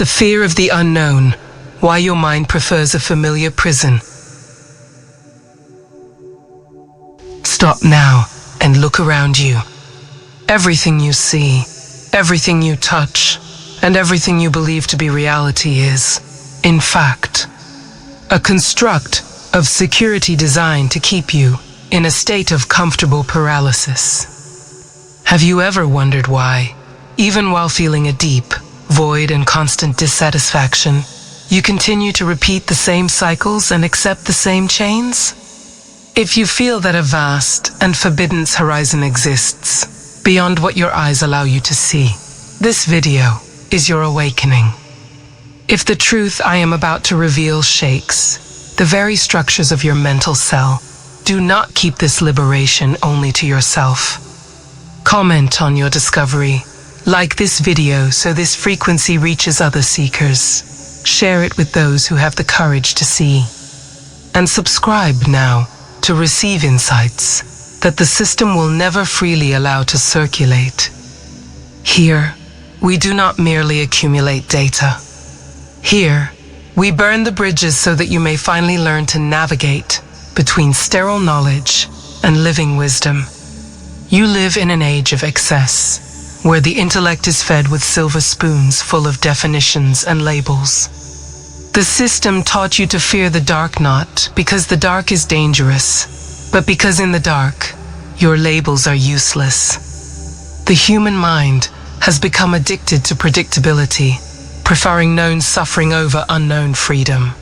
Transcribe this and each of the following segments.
The fear of the unknown, why your mind prefers a familiar prison. Stop now and look around you. Everything you see, everything you touch, and everything you believe to be reality is, in fact, a construct of security designed to keep you in a state of comfortable paralysis. Have you ever wondered why, even while feeling a deep void and constant dissatisfaction, you continue to repeat the same cycles and accept the same chains? If you feel that a vast and forbidden horizon exists beyond what your eyes allow you to see, this video is your awakening. If the truth I am about to reveal shakes the very structures of your mental cell, do not keep this liberation only to yourself. Comment on your discovery. Like this video so this frequency reaches other seekers. Share it with those who have the courage to see. And subscribe now to receive insights that the system will never freely allow to circulate. Here, we do not merely accumulate data. Here, we burn the bridges so that you may finally learn to navigate between sterile knowledge and living wisdom. You live in an age of excess, where the intellect is fed with silver spoons full of definitions and labels. The system taught you to fear the dark not because the dark is dangerous, but because in the dark, your labels are useless. The human mind has become addicted to predictability, preferring known suffering over unknown freedom.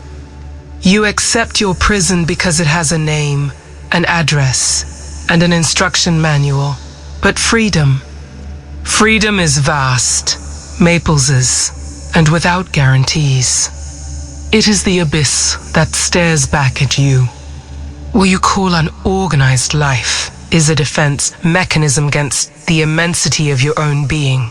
You accept your prison because it has a name, an address, and an instruction manual. But freedom is vast, Maples's, and without guarantees. It is the abyss that stares back at you. What you call an organized life is a defense mechanism against the immensity of your own being.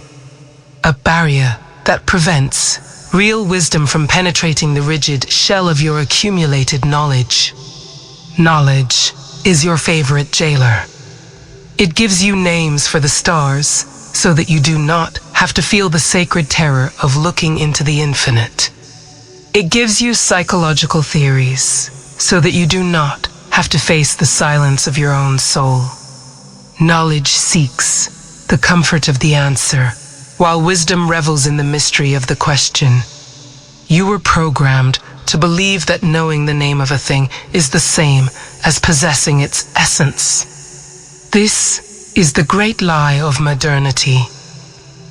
A barrier that prevents real wisdom from penetrating the rigid shell of your accumulated knowledge. Knowledge is your favorite jailer. It gives you names for the stars so that you do not have to feel the sacred terror of looking into the infinite. It gives you psychological theories so that you do not have to face the silence of your own soul. Knowledge seeks the comfort of the answer, while wisdom revels in the mystery of the question. You were programmed to believe that knowing the name of a thing is the same as possessing its essence. This is the great lie of modernity.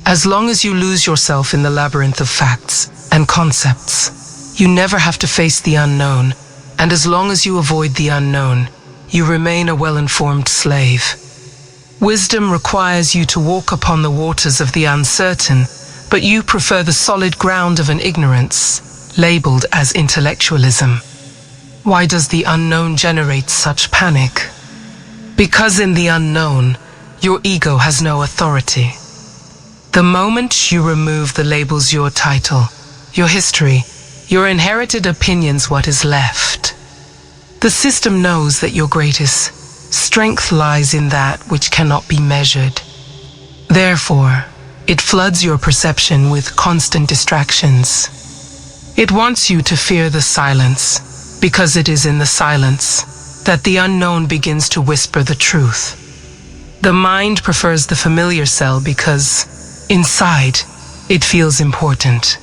As long as you lose yourself in the labyrinth of facts and concepts, you never have to face the unknown, and as long as you avoid the unknown, you remain a well-informed slave. Wisdom requires you to walk upon the waters of the uncertain, but you prefer the solid ground of an ignorance, labeled as intellectualism. Why does the unknown generate such panic? Because in the unknown, your ego has no authority. The moment you remove the labels, your title, your history, your inherited opinions, what is left? The system knows that your greatest strength lies in that which cannot be measured. Therefore, it floods your perception with constant distractions. It wants you to fear the silence, because it is in the silence that the unknown begins to whisper the truth. The mind prefers the familiar cell because, inside, it feels important.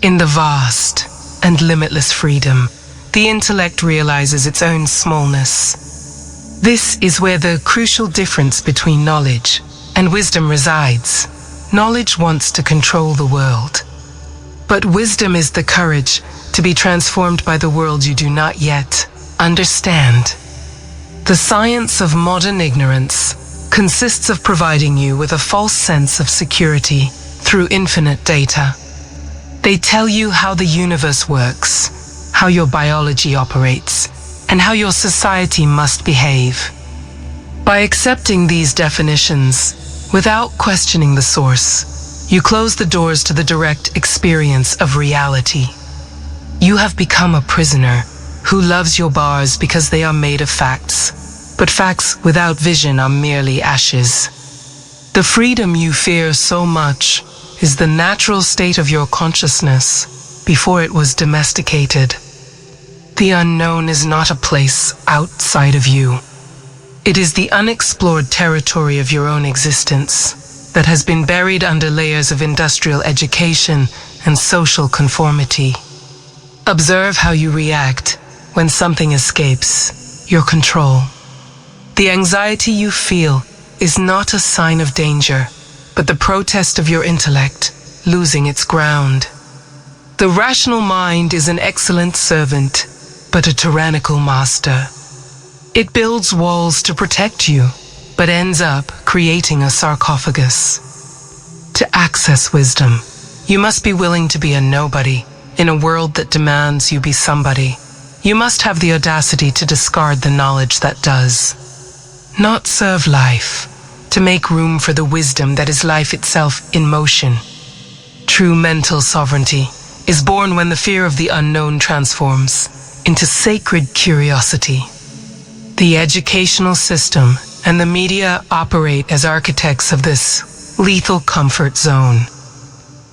In the vast and limitless freedom, the intellect realizes its own smallness. This is where the crucial difference between knowledge and wisdom resides. Knowledge wants to control the world, but wisdom is the courage to be transformed by the world you do not yet understand. The science of modern ignorance consists of providing you with a false sense of security through infinite data. They tell you how the universe works, how your biology operates, and how your society must behave. By accepting these definitions, without questioning the source, you close the doors to the direct experience of reality. You have become a prisoner who loves your bars because they are made of facts, but facts without vision are merely ashes. The freedom you fear so much is the natural state of your consciousness before it was domesticated. The unknown is not a place outside of you. It is the unexplored territory of your own existence that has been buried under layers of industrial education and social conformity. Observe how you react when something escapes your control. The anxiety you feel is not a sign of danger, but the protest of your intellect losing its ground. The rational mind is an excellent servant, but a tyrannical master. It builds walls to protect you, but ends up creating a sarcophagus. To access wisdom, you must be willing to be a nobody in a world that demands you be somebody. You must have the audacity to discard the knowledge that does not serve life, to make room for the wisdom that is life itself in motion. True mental sovereignty is born when the fear of the unknown transforms into sacred curiosity. The educational system and the media operate as architects of this lethal comfort zone.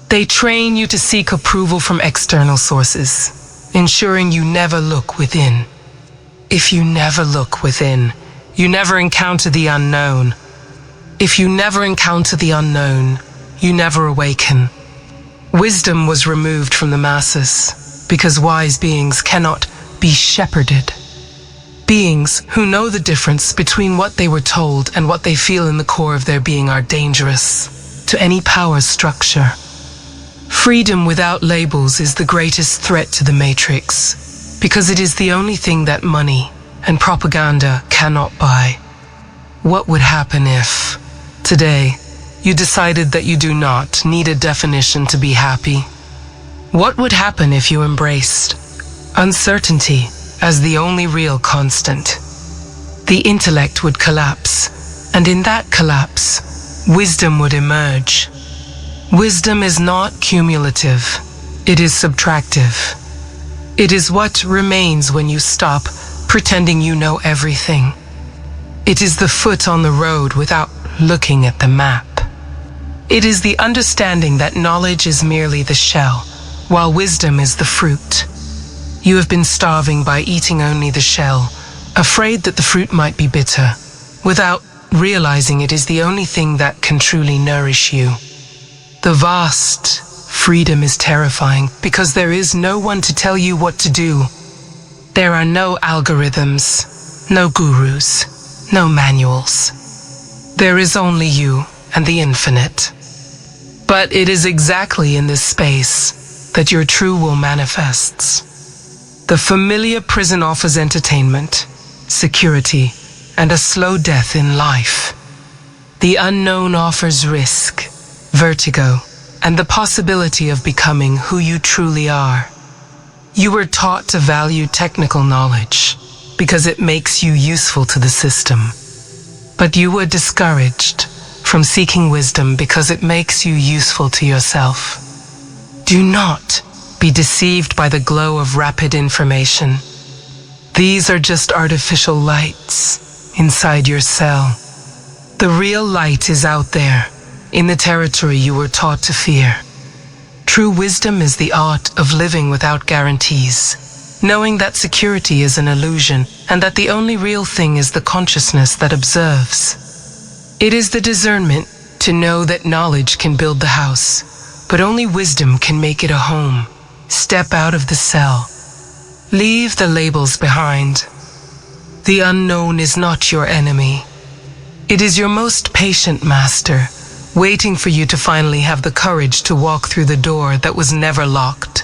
They train you to seek approval from external sources, ensuring you never look within. If you never look within, you never encounter the unknown. If you never encounter the unknown, you never awaken. Wisdom was removed from the masses because wise beings cannot be shepherded. Beings who know the difference between what they were told and what they feel in the core of their being are dangerous to any power structure. Freedom without labels is the greatest threat to the matrix, because it is the only thing that money and propaganda cannot buy. What would happen if, today, you decided that you do not need a definition to be happy? What would happen if you embraced uncertainty as the only real constant? The intellect would collapse, and in that collapse, wisdom would emerge. Wisdom is not cumulative, it is subtractive. It is what remains when you stop pretending you know everything. It is the foot on the road without looking at the map. It is the understanding that knowledge is merely the shell, while wisdom is the fruit. You have been starving by eating only the shell, afraid that the fruit might be bitter, without realizing it is the only thing that can truly nourish you. The vast freedom is terrifying because there is no one to tell you what to do. There are no algorithms, no gurus, no manuals. There is only you and the infinite. But it is exactly in this space that your true will manifests. The familiar prison offers entertainment, security, and a slow death in life. The unknown offers risk, vertigo, and the possibility of becoming who you truly are. You were taught to value technical knowledge because it makes you useful to the system. But you were discouraged from seeking wisdom because it makes you useful to yourself. Do not be deceived by the glow of rapid information. These are just artificial lights inside your cell. The real light is out there, in the territory you were taught to fear. True wisdom is the art of living without guarantees, knowing that security is an illusion and that the only real thing is the consciousness that observes. It is the discernment to know that knowledge can build the house, but only wisdom can make it a home. Step out of the cell. Leave the labels behind. The unknown is not your enemy. It is your most patient master, waiting for you to finally have the courage to walk through the door that was never locked.